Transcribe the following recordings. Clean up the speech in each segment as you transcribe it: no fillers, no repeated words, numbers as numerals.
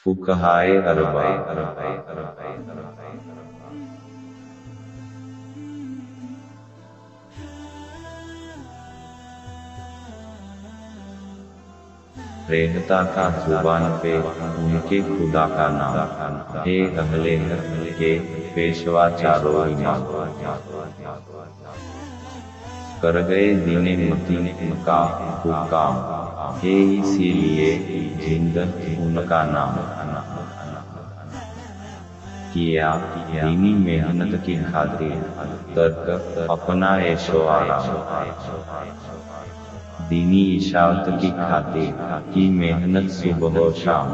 फुकहाए अरबा। रहता था जुबान पे उनके खुदा का नाम, हे अहले हक के पेशवा चारों इमाम। कर गए दीने मतीन का हुक्काम, हे इसीलिए जिंद उनका नाम। किया दीनी मेहनत की खातिर तर्क अपना ऐशो आराम। दीनी इशाअत की खातिर की मेहनत सुबह व शाम।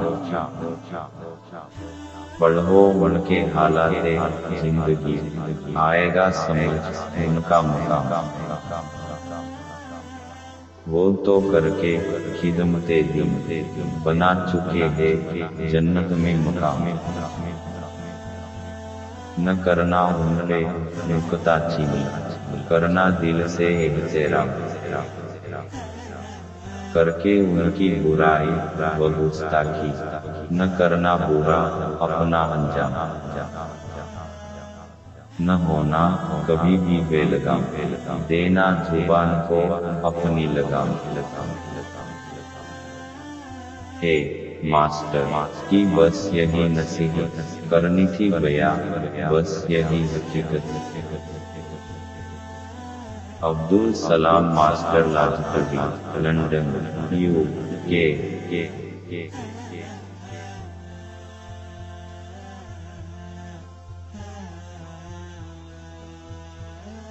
पढ़ो उनके हालाते जिंदगी, आएगा समझ उनका मुकाम। वो तो करके खिदमते दिन बना चुके हैं जन्नत में मुकाम। न करना उनपे नुकता चीनी, करना दिल से एहतराम। करके उनकी बुराई व गुस्ताखी, न करना बुरा अपना अंजाम। न होना कभी भी बेलगाम, देना जुबान को अपनी लगाम। हे मास्टर की बस यही नसीहत करनी थी बयां, बस यही हकीकत। Abdul Salam master लाजपती, London, UK।